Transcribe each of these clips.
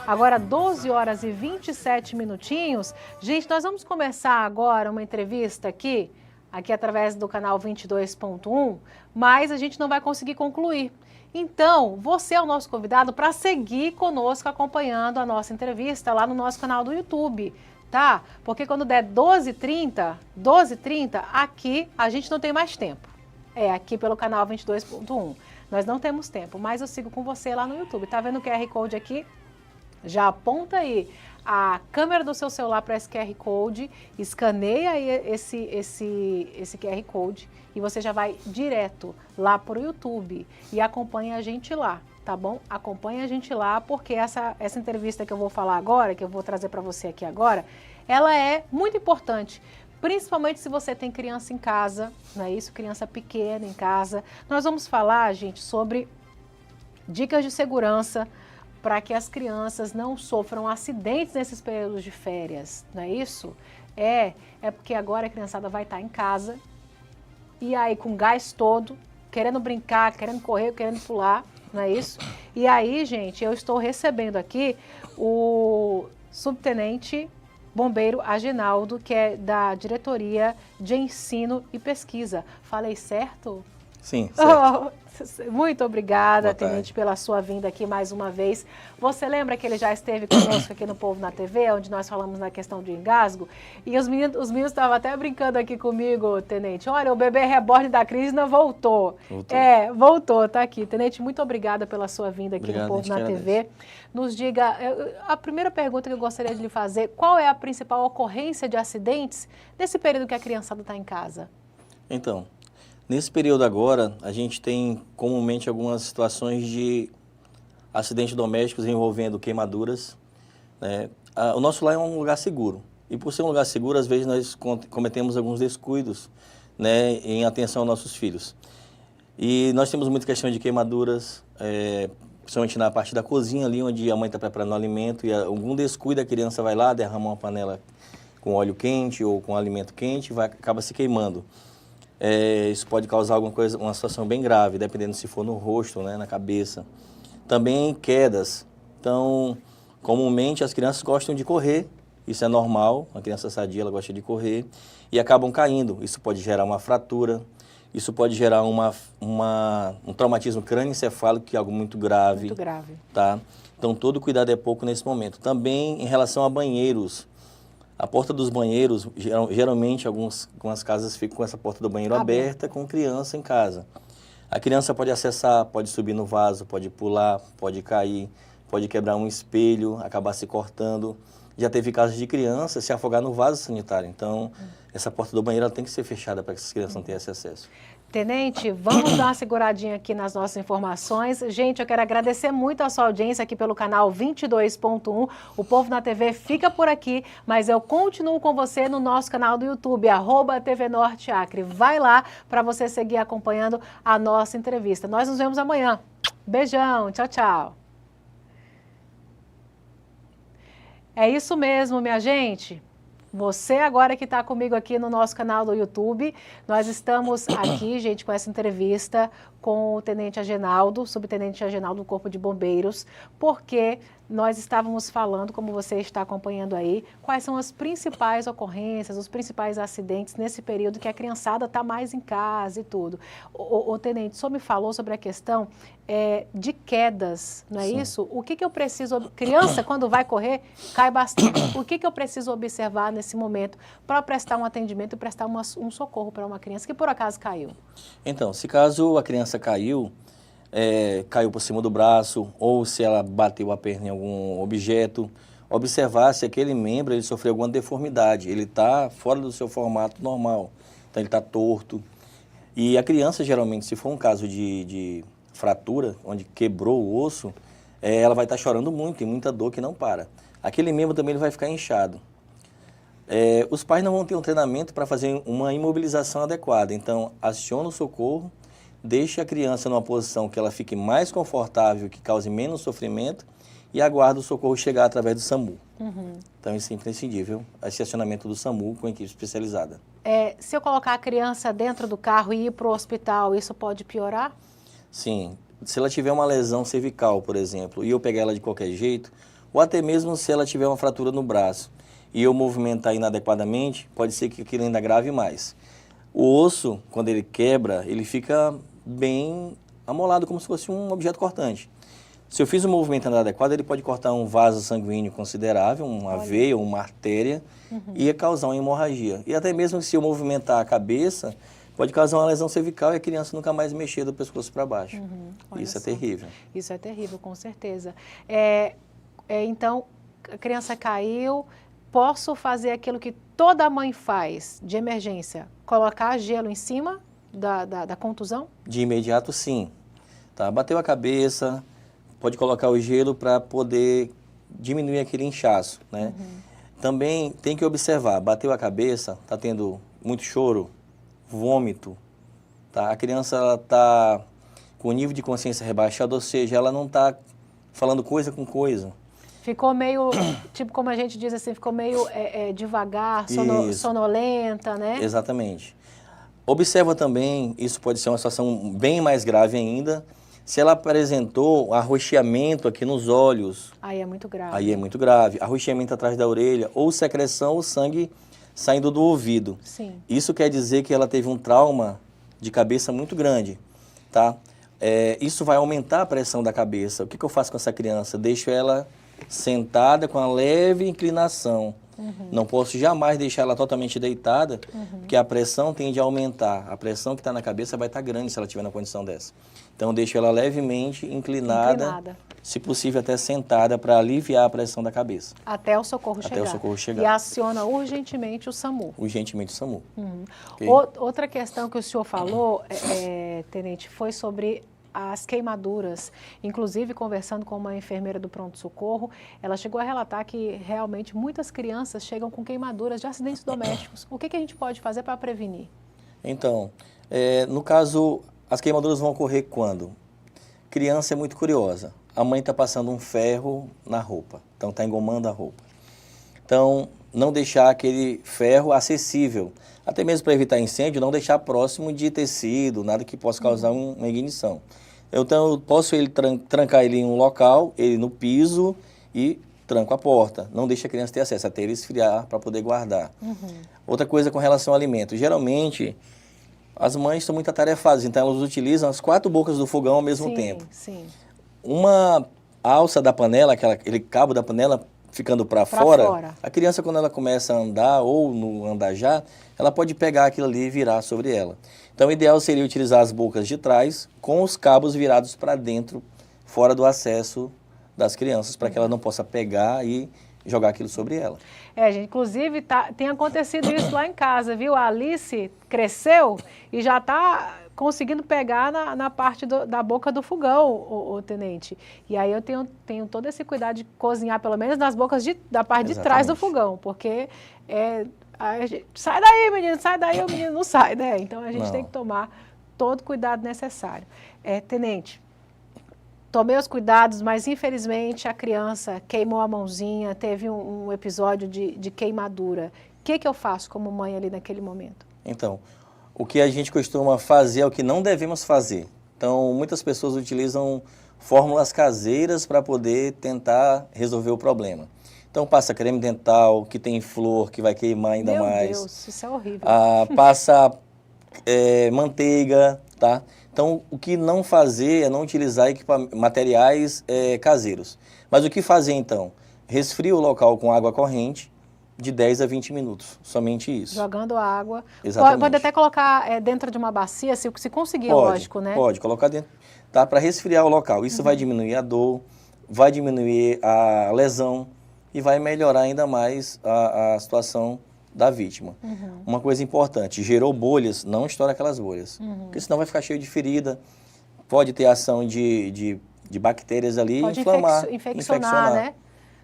Agora 12 horas e 27 minutinhos. Gente, nós vamos começar agora uma entrevista aqui através do canal 22.1, mas a gente não vai conseguir concluir. Então, você é o nosso convidado para seguir conosco acompanhando a nossa entrevista lá no nosso canal do YouTube, tá? Porque quando der 12h30, aqui a gente não tem mais tempo. É, aqui pelo canal 22.1. Nós não temos tempo, mas eu sigo com você lá no YouTube. Tá vendo o QR Code aqui? Já aponta aí a câmera do seu celular para esse QR Code, escaneia aí esse QR Code e você já vai direto lá para o YouTube e acompanha a gente lá, tá bom? Acompanha a gente lá porque essa entrevista que eu vou falar agora, que eu vou trazer para você aqui agora, ela é muito importante. Principalmente se você tem criança em casa, não é isso? Criança pequena em casa. Nós vamos falar, gente, sobre dicas de segurança para que as crianças não sofram acidentes nesses períodos de férias, não é isso? É porque agora a criançada vai estar em casa e aí com gás todo, querendo brincar, querendo correr, querendo pular, não é isso? E aí, gente, eu estou recebendo aqui o subtenente bombeiro Aginaldo, que é da Diretoria de Ensino e Pesquisa. Falei certo? Sim, certo. Muito obrigada, tenente, pela sua vinda aqui mais uma vez. Você lembra que ele já esteve conosco aqui no Povo na TV, onde nós falamos na questão de engasgo? E os meninos estavam até brincando aqui comigo, tenente. Olha, o bebê reborn da Crisna voltou. Voltou, tá aqui. Tenente, muito obrigada pela sua vinda aqui no Povo na TV. Nos diga, a primeira pergunta que eu gostaria de lhe fazer, qual é a principal ocorrência de acidentes nesse período que a criançada está em casa? Então, nesse período agora, a gente tem comumente algumas situações de acidentes domésticos envolvendo queimaduras, né? O nosso lar é um lugar seguro. E por ser um lugar seguro, às vezes nós cometemos alguns descuidos, né, em atenção aos nossos filhos. E nós temos muita questão de queimaduras, principalmente na parte da cozinha ali, onde a mãe está preparando o alimento e algum descuido, a criança vai lá, derrama uma panela com óleo quente ou com alimento quente e acaba se queimando. Isso pode causar alguma coisa, uma situação bem grave, dependendo se for no rosto, né, na cabeça. Também quedas. Então, comumente as crianças gostam de correr, isso é normal, uma criança sadia ela gosta de correr, e acabam caindo. Isso pode gerar uma fratura, isso pode gerar um traumatismo crânioencefálico, que é algo muito grave. Muito grave. Tá? Então, todo cuidado é pouco nesse momento. Também em relação a banheiros. A porta dos banheiros, geralmente algumas casas ficam com essa porta do banheiro aberta com criança em casa. A criança pode acessar, pode subir no vaso, pode pular, pode cair, pode quebrar um espelho, acabar se cortando. Já teve casos de criança se afogar no vaso sanitário. Então, essa porta do banheiro ela tem que ser fechada para que essas crianças não tenham esse acesso. Tenente, vamos dar uma seguradinha aqui nas nossas informações. Gente, eu quero agradecer muito a sua audiência aqui pelo canal 22.1. O Povo na TV fica por aqui, mas eu continuo com você no nosso canal do YouTube, @TVNorteAcre. Vai lá para você seguir acompanhando a nossa entrevista. Nós nos vemos amanhã. Beijão, tchau, tchau. É isso mesmo, minha gente. Você agora que está comigo aqui no nosso canal do YouTube, nós estamos aqui, gente, com essa entrevista com o Tenente Aginaldo, Subtenente Aginaldo do Corpo de Bombeiros, porque nós estávamos falando, como você está acompanhando aí, quais são as principais ocorrências, os principais acidentes nesse período que a criançada está mais em casa e tudo. O Tenente, o senhor me falou sobre a questão de quedas, não é Sim. isso? O que eu preciso... Criança, quando vai correr, cai bastante. O que eu preciso observar nesse momento para prestar um atendimento e prestar um socorro para uma criança que por acaso caiu? Então, se caso a criança caiu por cima do braço ou se ela bateu a perna em algum objeto, observar se aquele membro ele sofreu alguma deformidade, ele está fora do seu formato normal, então ele está torto. E a criança, geralmente, se for um caso de fratura, onde quebrou o osso, ela vai estar chorando muito, tem muita dor que não para. Aquele membro também ele vai ficar inchado. Os pais não vão ter um treinamento para fazer uma imobilização adequada, então aciona o socorro, deixe a criança numa posição que ela fique mais confortável, que cause menos sofrimento e aguarda o socorro chegar através do SAMU. Então isso é imprescindível, esse acionamento do SAMU com equipe especializada. Se eu colocar a criança dentro do carro e ir para o hospital, isso pode piorar? Sim, se ela tiver uma lesão cervical, por exemplo, e eu pegar ela de qualquer jeito, ou até mesmo se ela tiver uma fratura no braço e eu movimentar inadequadamente, pode ser que aquilo ainda grave mais. O osso, quando ele quebra, ele fica bem amolado, como se fosse um objeto cortante. Se eu fiz um movimento inadequado, ele pode cortar um vaso sanguíneo considerável, uma veia, uma artéria, e causar uma hemorragia. E até mesmo se eu movimentar a cabeça, pode causar uma lesão cervical e a criança nunca mais mexer do pescoço para baixo. Isso é terrível. Isso é terrível, com certeza. Então, a criança caiu, posso fazer aquilo que toda mãe faz de emergência, colocar gelo em cima da contusão? De imediato, sim. Tá? Bateu a cabeça, pode colocar o gelo para poder diminuir aquele inchaço, né? Também tem que observar, bateu a cabeça, está tendo muito choro, vômito, tá? A criança está com o nível de consciência rebaixado, ou seja, ela não está falando coisa com coisa. Ficou meio, tipo como a gente diz assim, ficou meio devagar, sonolenta, né? Exatamente. Observa também, isso pode ser uma situação bem mais grave ainda, se ela apresentou arroxeamento aqui nos olhos. Aí é muito grave. Aí é muito grave. Arroxeamento atrás da orelha, ou secreção ou sangue saindo do ouvido. Sim. Isso quer dizer que ela teve um trauma de cabeça muito grande, tá? Isso vai aumentar a pressão da cabeça. O que eu faço com essa criança? Deixo ela sentada com a leve inclinação. Não posso jamais deixar ela totalmente deitada, porque a pressão tende a aumentar. A pressão que está na cabeça vai estar grande se ela estiver na condição dessa. Então, deixo ela levemente inclinada, se possível até sentada, para aliviar a pressão da cabeça. Até o socorro chegar. Até o socorro chegar. E aciona urgentemente o SAMU. Urgentemente o SAMU. Okay? Outra questão que o senhor falou, Tenente, foi sobre as queimaduras. Inclusive, conversando com uma enfermeira do pronto-socorro, ela chegou a relatar que realmente muitas crianças chegam com queimaduras de acidentes domésticos. O que a gente pode fazer para prevenir? Então, no caso, as queimaduras vão ocorrer quando? Criança é muito curiosa. A mãe está passando um ferro na roupa, então está engomando a roupa. Então, não deixar aquele ferro acessível. Até mesmo para evitar incêndio, não deixar próximo de tecido, nada que possa causar uma ignição. Então, eu posso trancar ele em um local, ele no piso e tranco a porta. Não deixa a criança ter acesso, até ele esfriar para poder guardar. Outra coisa com relação ao alimento. Geralmente, as mães estão muito atarefadas, então elas utilizam as 4 bocas do fogão ao mesmo tempo. Sim. Uma alça da panela, aquele cabo da panela ficando para fora, a criança quando ela começa a andar ou no andar já, ela pode pegar aquilo ali e virar sobre ela. Então o ideal seria utilizar as bocas de trás com os cabos virados para dentro, fora do acesso das crianças, para que ela não possa pegar e jogar aquilo sobre ela. Gente, inclusive tem acontecido isso lá em casa, viu? A Alice cresceu e já está conseguindo pegar na parte da boca do fogão, o tenente. E aí eu tenho todo esse cuidado de cozinhar, pelo menos nas bocas da parte de trás do fogão, porque sai daí, menino, sai daí, o menino não sai, né? Então a gente tem que tomar todo o cuidado necessário. Tenente, tomei os cuidados, mas infelizmente a criança queimou a mãozinha, teve um episódio de queimadura. O que eu faço como mãe ali naquele momento? Então, o que a gente costuma fazer é o que não devemos fazer. Então, muitas pessoas utilizam fórmulas caseiras para poder tentar resolver o problema. Então, passa creme dental, que tem flor, que vai queimar ainda mais. Meu Deus, isso é horrível. Passa manteiga, tá? Então, o que não fazer é não utilizar materiais caseiros. Mas o que fazer, então? Resfria o local com água corrente, de 10 a 20 minutos, somente isso. Jogando água. Exatamente. Pode até colocar dentro de uma bacia, se conseguir, lógico, né? Pode, colocar dentro, tá? Para resfriar o local. Isso vai diminuir a dor, vai diminuir a lesão e vai melhorar ainda mais a situação da vítima. Uma coisa importante, gerou bolhas, não estoura aquelas bolhas, porque senão vai ficar cheio de ferida, pode ter ação de bactérias ali e infeccionar, né?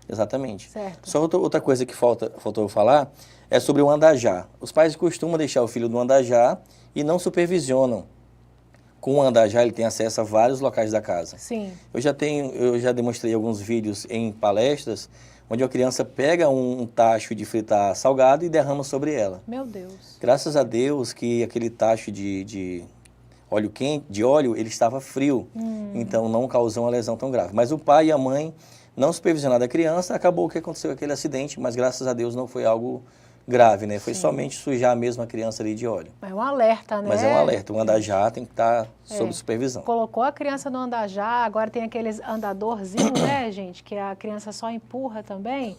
Exatamente. Certo. Só outra coisa que faltou eu falar é sobre o andajá. Os pais costumam deixar o filho no andajá e não supervisionam. Com o andajá, ele tem acesso a vários locais da casa. Sim. Eu já demonstrei alguns vídeos em palestras onde a criança pega um tacho de fritar salgado e derrama sobre ela. Meu Deus. Graças a Deus que aquele tacho de óleo quente, ele estava frio, então não causou uma lesão tão grave. Mas o pai e a mãe não supervisionada a criança, acabou que aconteceu aquele acidente, mas graças a Deus não foi algo grave, né? Foi somente sujar mesmo a criança ali de óleo. É um alerta, né? Mas é um alerta, o andajá tem que estar sob supervisão. Colocou a criança no andajá, agora tem aqueles andadorzinhos, né, gente, que a criança só empurra também.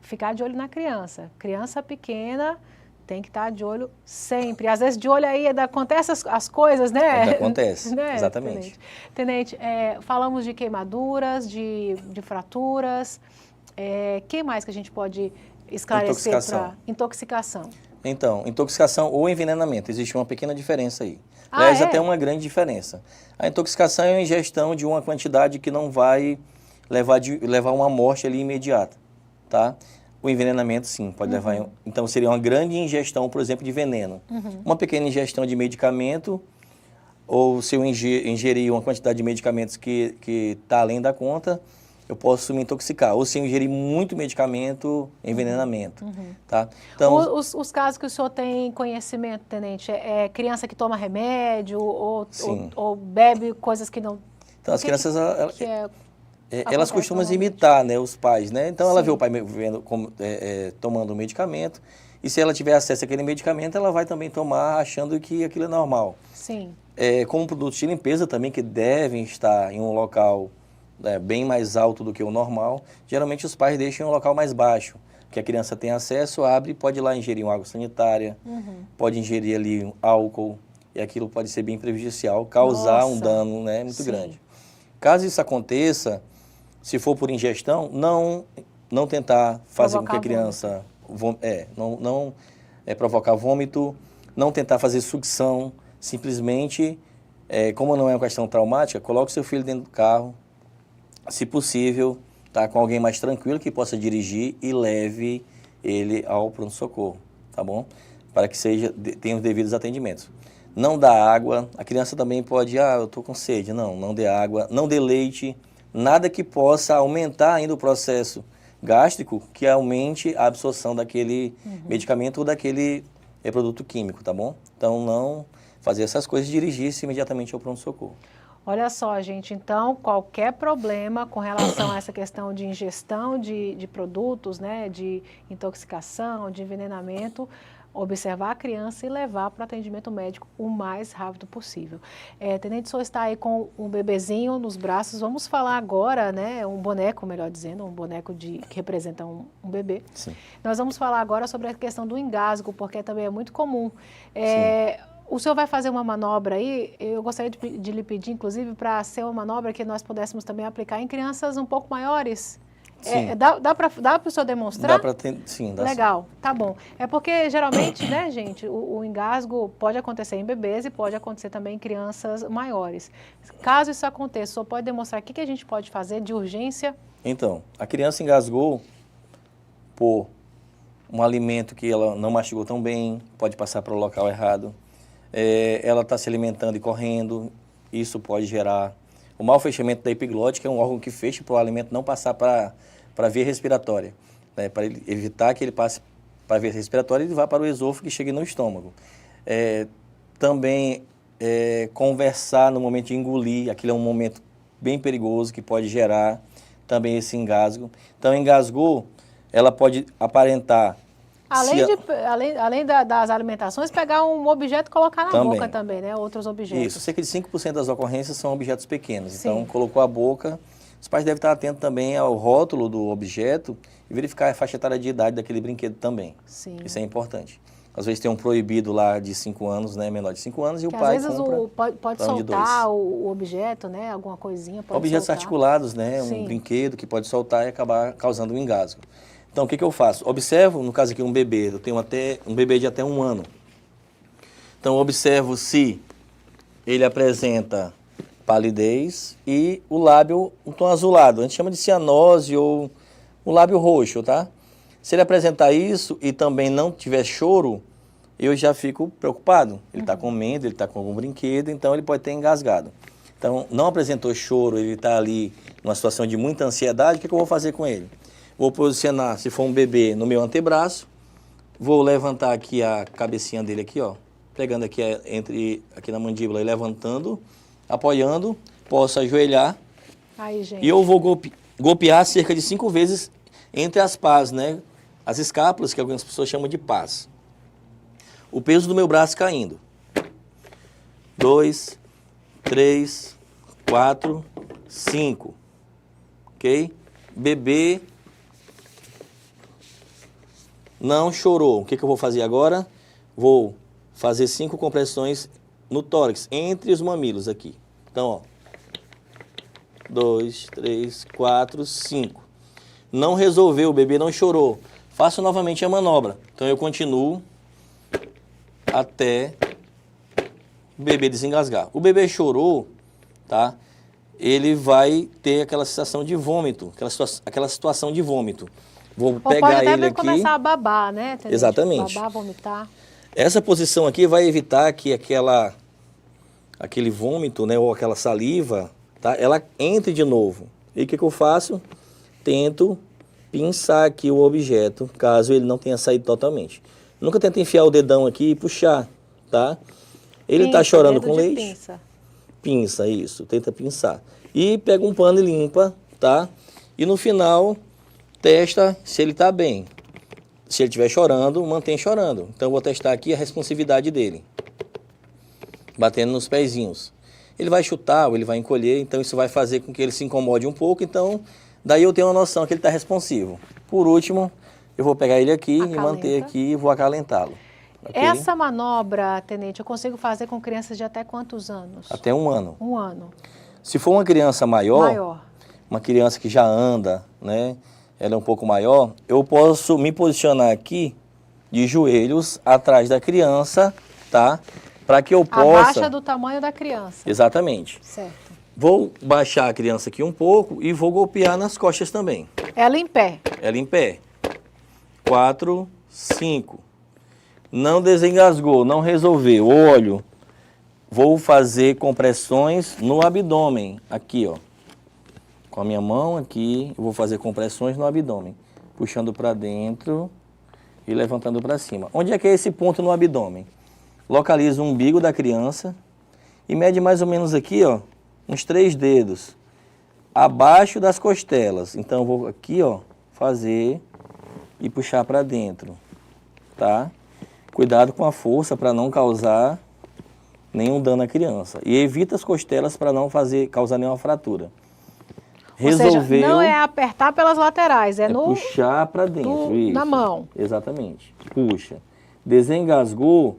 Ficar de olho na criança. Criança pequena tem que estar de olho sempre. Às vezes de olho aí acontece as coisas, né? Acontece, né, exatamente. Tenente, falamos de queimaduras, de fraturas. Que mais que a gente pode esclarecer para intoxicação? Então, intoxicação ou envenenamento, existe uma pequena diferença aí. Aliás, até uma grande diferença. A intoxicação é a ingestão de uma quantidade que não vai levar a uma morte ali imediata, tá? O envenenamento, sim, pode levar... Então, seria uma grande ingestão, por exemplo, de veneno. Uma pequena ingestão de medicamento, ou se eu ingerir uma quantidade de medicamentos que está além da conta, eu posso me intoxicar. Ou se eu ingerir muito medicamento, envenenamento, tá? Então, os casos que o senhor tem conhecimento, tenente, criança que toma remédio ou bebe coisas que não... Então, as crianças... elas costumam imitar, né, os pais, né? Então, ela vê o pai tomando um medicamento, e se ela tiver acesso àquele medicamento, ela vai também tomar achando que aquilo é normal. Sim. Como produtos de limpeza também, que devem estar em um local bem mais alto do que o normal, geralmente os pais deixam em um local mais baixo, que a criança tem acesso, abre e pode ir lá ingerir uma água sanitária, pode ingerir ali um álcool, e aquilo pode ser bem prejudicial, causar um dano, né, muito grande. Caso isso aconteça, se for por ingestão, não tentar fazer com que a criança não provocar vômito, não tentar fazer sucção, simplesmente, como não é uma questão traumática, coloque seu filho dentro do carro, se possível, tá, com alguém mais tranquilo que possa dirigir e leve ele ao pronto-socorro, tá bom? Para que tenha os devidos atendimentos. Não dá água, a criança também pode, eu estou com sede, não dê água, não dê leite, nada que possa aumentar ainda o processo gástrico, que aumente a absorção daquele medicamento ou daquele produto químico, tá bom? Então, não fazer essas coisas e dirigir-se imediatamente ao pronto-socorro. Olha só, gente, então, qualquer problema com relação a essa questão de ingestão de produtos, né, de intoxicação, de envenenamento, observar a criança e levar para o atendimento médico o mais rápido possível. Tenente, o senhor está aí com um bebezinho nos braços, vamos falar agora, né, um boneco, melhor dizendo, um boneco que representa um bebê. Sim. Nós vamos falar agora sobre a questão do engasgo, porque também é muito comum. O senhor vai fazer uma manobra aí, eu gostaria de lhe pedir, inclusive, para ser uma manobra que nós pudéssemos também aplicar em crianças um pouco maiores. Sim. Dá para o senhor demonstrar? Sim, dá. Legal, tá bom. É porque, geralmente, né, gente, o engasgo pode acontecer em bebês e pode acontecer também em crianças maiores. Caso isso aconteça, o senhor pode demonstrar o que a gente pode fazer de urgência? Então, a criança engasgou por um alimento que ela não mastigou tão bem, pode passar para o local errado. Ela está se alimentando e correndo, isso pode gerar o mau fechamento da epiglote, que é um órgão que fecha para o alimento não passar para a via respiratória, né, para evitar que ele passe para a via respiratória e vá para o esôfago e chegue no estômago. Também conversar no momento de engolir, aquilo é um momento bem perigoso que pode gerar também esse engasgo. Então, engasgou, ela pode aparentar... Além das alimentações, pegar um objeto e colocar na boca também, né? Outros objetos. Isso, cerca de 5% das ocorrências são objetos pequenos. Sim. Então, colocou a boca. Os pais devem estar atentos também ao rótulo do objeto e verificar a faixa etária de idade daquele brinquedo também. Sim. Isso é importante. Às vezes tem um proibido lá de 5 anos, né? Menor de 5 anos, e o pai compra... Às vezes pode soltar o objeto, né? Alguma coisinha pode objetos soltar. articulados, né? Sim. Um brinquedo que pode soltar e acabar causando um engasgo. Então, o que eu faço? Observo, no caso aqui, um bebê. Eu tenho um bebê de até 1 ano. Então, observo se ele apresenta palidez e o lábio um tom azulado. A gente chama de cianose ou o lábio roxo, tá? Se ele apresentar isso e também não tiver choro, eu já fico preocupado. Ele está comendo, ele está com algum brinquedo, então ele pode ter engasgado. Então, não apresentou choro, ele está ali numa situação de muita ansiedade, o que eu vou fazer com ele? Vou posicionar, se for um bebê, no meu antebraço. Vou levantar aqui a cabecinha dele aqui, ó. Pegando aqui aqui na mandíbula e levantando, apoiando. Posso ajoelhar. Aí, gente. E eu vou golpear cerca de 5 vezes entre as pás, né? As escápulas, que algumas pessoas chamam de pás. O peso do meu braço caindo. 2, 3, 4, 5. Ok? Bebê não chorou. O que eu vou fazer agora? Vou fazer 5 compressões no tórax, entre os mamilos aqui. Então, ó. 2, 3, 4, 5. Não resolveu, o bebê não chorou. Faço novamente a manobra. Então, eu continuo até o bebê desengasgar. O bebê chorou, tá? Ele vai ter aquela sensação de vômito, aquela situação de vômito. Vou pegar pode até ele aqui. começar a babar, né? Tenente? Exatamente. Babar, vomitar. Essa posição aqui vai evitar que aquele vômito, né, ou aquela saliva, tá, ela entre de novo. E o que eu faço? Tento pinçar aqui o objeto, caso ele não tenha saído totalmente. Nunca tento enfiar o dedão aqui e puxar, tá? Ele está chorando com leite. Pinça. Pinça, isso. Tenta pinçar. E pega um pano e limpa, tá? E no final, testa se ele está bem. Se ele estiver chorando, mantém chorando. Então, eu vou testar aqui a responsividade dele. Batendo nos pezinhos. Ele vai chutar ou ele vai encolher, então isso vai fazer com que ele se incomode um pouco. Então, daí eu tenho uma noção que ele está responsivo. Por último, eu vou pegar ele aqui e manter aqui e vou acalentá-lo. Okay? Essa manobra, tenente, eu consigo fazer com crianças de até quantos anos? Até 1 ano. 1 ano. Se for uma criança maior, uma criança que já anda, né? Ela é um pouco maior, eu posso me posicionar aqui de joelhos atrás da criança, tá? Para que eu possa... Abaixa do tamanho da criança. Exatamente. Certo. Vou baixar a criança aqui um pouco e vou golpear nas costas também. Ela em pé. Ela em pé. 4, 5. Não desengasgou, não resolveu. Olho. Vou fazer compressões no abdômen. Aqui, ó. Com a minha mão aqui, eu vou fazer compressões no abdômen. Puxando para dentro e levantando para cima. Onde é que é esse ponto no abdômen? Localiza o umbigo da criança e mede mais ou menos aqui, ó, uns 3 dedos. Abaixo das costelas. Então, eu vou aqui, ó, fazer e puxar para dentro. Tá? Cuidado com a força para não causar nenhum dano à criança. E evita as costelas para não causar nenhuma fratura. Resolveu. Ou seja, não é apertar pelas laterais, é no... puxar para dentro, isso. Na mão. Exatamente. Puxa. Desengasgou,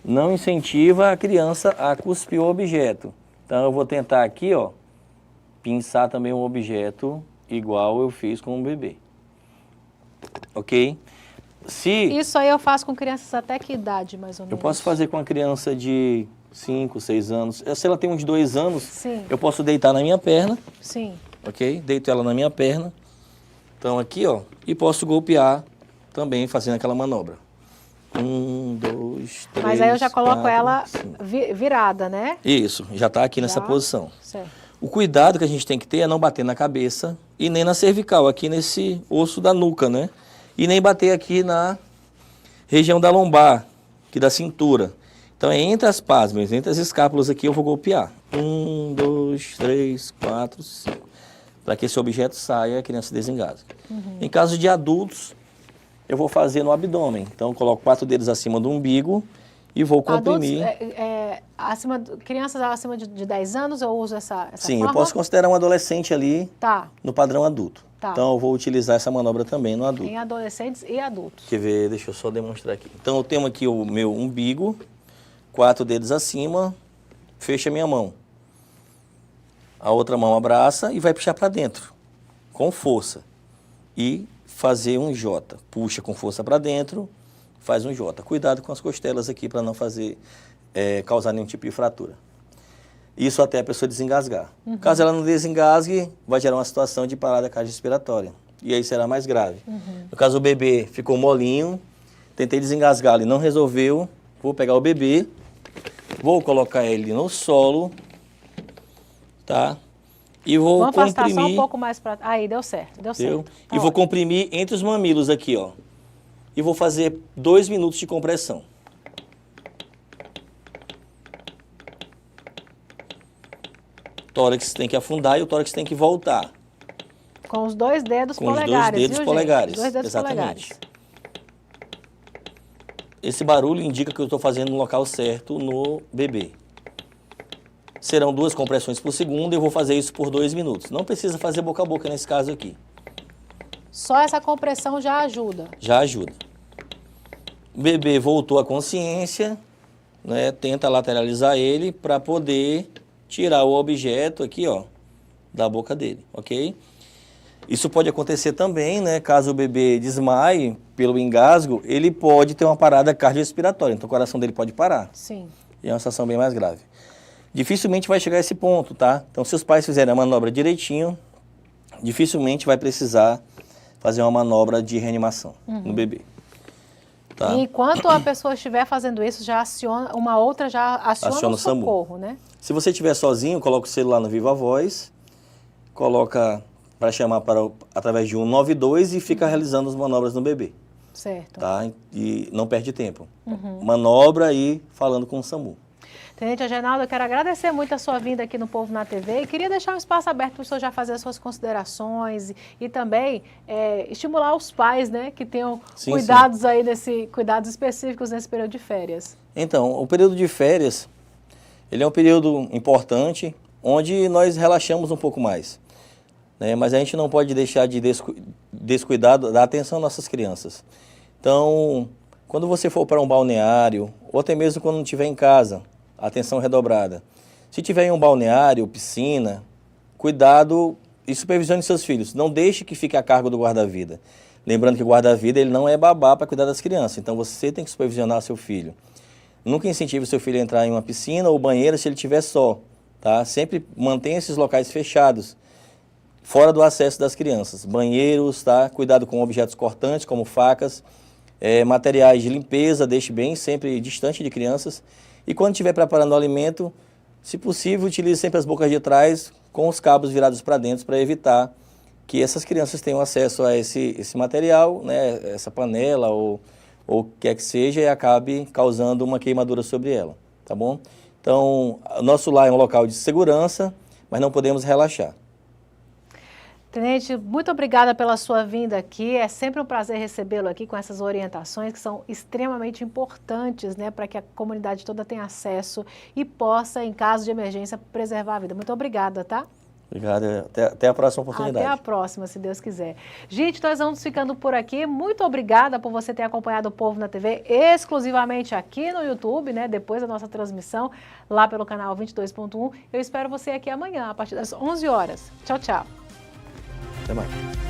não incentiva a criança a cuspir o objeto. Então, eu vou tentar aqui, ó, pinçar também um objeto igual eu fiz com o bebê. Ok? Isso aí eu faço com crianças até que idade, mais ou menos? Eu posso fazer com uma criança de 5, 6 anos. Se ela tem uns 2 anos, sim, eu posso deitar na minha perna. Sim. Ok? Deito ela na minha perna. Então, aqui, ó. E posso golpear também fazendo aquela manobra. 1, 2, 3, Mas aí eu já coloco 4, ela 5. virada, né? Isso, já está aqui nessa posição. Certo. O cuidado que a gente tem que ter é não bater na cabeça e nem na cervical, aqui nesse osso da nuca, né? E nem bater aqui na região da lombar, aqui da cintura. Então, é entre as pásmias, entre as escápulas aqui, eu vou golpear. 1, 2, 3, 4, 5. Para que esse objeto saia e a criança desengasgue. Em caso de adultos, eu vou fazer no abdômen. Então, eu coloco 4 dedos acima do umbigo e vou comprimir. Crianças acima de 10 anos, eu uso essa Sim, forma? eu posso considerar um adolescente ali no padrão adulto. Tá. Então, eu vou utilizar essa manobra também no adulto. Em adolescentes e adultos. Quer ver? Deixa eu só demonstrar aqui. Então, eu tenho aqui o meu umbigo, 4 dedos acima, fecha a minha mão. A outra mão abraça e vai puxar para dentro, com força. E fazer um J. Puxa com força para dentro, faz um J. Cuidado com as costelas aqui para não causar nenhum tipo de fratura. Isso até a pessoa desengasgar. Caso ela não desengasgue, vai gerar uma situação de parada cardiorrespiratória. E aí será mais grave. No caso, o bebê ficou molinho, tentei desengasgá-lo e não resolveu, vou pegar o bebê, vou colocar ele no solo, tá? E vou Vamos comprimir... afastar só um pouco mais para... Aí, deu certo, deu certo. E vou comprimir entre os mamilos aqui, ó. E vou fazer 2 minutos de compressão. O tórax tem que afundar e o tórax tem que voltar. Com os 2 dedos com polegares, os 2 dedos viu, polegares. gente? 2 dedos Exatamente. polegares. Esse barulho indica que eu estou fazendo no local certo no bebê. Serão 2 compressões por segundo e eu vou fazer isso por 2 minutos. Não precisa fazer boca a boca nesse caso aqui. Só essa compressão já ajuda. Já ajuda. O bebê voltou à consciência, né? Tenta lateralizar ele para poder tirar o objeto aqui, ó, da boca dele, ok? Isso pode acontecer também, né? Caso o bebê desmaie pelo engasgo, ele pode ter uma parada cardiorrespiratória, então o coração dele pode parar. Sim. E é uma situação bem mais grave. Dificilmente vai chegar a esse ponto, tá? Então, se os pais fizerem a manobra direitinho, dificilmente vai precisar fazer uma manobra de reanimação no bebê. Tá? E enquanto a pessoa estiver fazendo isso, já aciona, uma outra já aciona o SAMU. socorro, né? Se você estiver sozinho, coloca o celular no Viva Voz, coloca para chamar através de 192 e fica realizando as manobras no bebê. Certo. Tá? E não perde tempo. Manobra e falando com o SAMU. Tenente Agenaldo, eu quero agradecer muito a sua vinda aqui no Povo na TV e queria deixar um espaço aberto para o senhor já fazer as suas considerações e também estimular os pais, né, que tenham cuidados aí cuidados específicos nesse período de férias. Então, o período de férias, ele é um período importante, onde nós relaxamos um pouco mais, né, mas a gente não pode deixar de descuidar da atenção às nossas crianças. Então, quando você for para um balneário, ou até mesmo quando não estiver em casa, atenção redobrada. Se tiver em um balneário, piscina, cuidado e supervisione seus filhos. Não deixe que fique a cargo do guarda-vida. Lembrando que o guarda-vida ele não é babá para cuidar das crianças, então você tem que supervisionar seu filho. Nunca incentive seu filho a entrar em uma piscina ou banheira se ele estiver só. Tá? Sempre mantenha esses locais fechados, fora do acesso das crianças. Banheiros, tá? Cuidado com objetos cortantes como facas, materiais de limpeza, deixe bem sempre distante de crianças. E quando estiver preparando o alimento, se possível, utilize sempre as bocas de trás com os cabos virados para dentro para evitar que essas crianças tenham acesso a esse material, né, essa panela ou o que quer que seja e acabe causando uma queimadura sobre ela, tá bom? Então, o nosso lar é um local de segurança, mas não podemos relaxar. Tenente, muito obrigada pela sua vinda aqui. É sempre um prazer recebê-lo aqui com essas orientações que são extremamente importantes, né, para que a comunidade toda tenha acesso e possa, em caso de emergência, preservar a vida. Muito obrigada, tá? Obrigado. Até a próxima oportunidade. Até a próxima, se Deus quiser. Gente, nós vamos ficando por aqui. Muito obrigada por você ter acompanhado o Povo na TV exclusivamente aqui no YouTube, né? Depois da nossa transmissão lá pelo canal 22.1. Eu espero você aqui amanhã, a partir das 11 horas. Tchau, tchau. Até mais.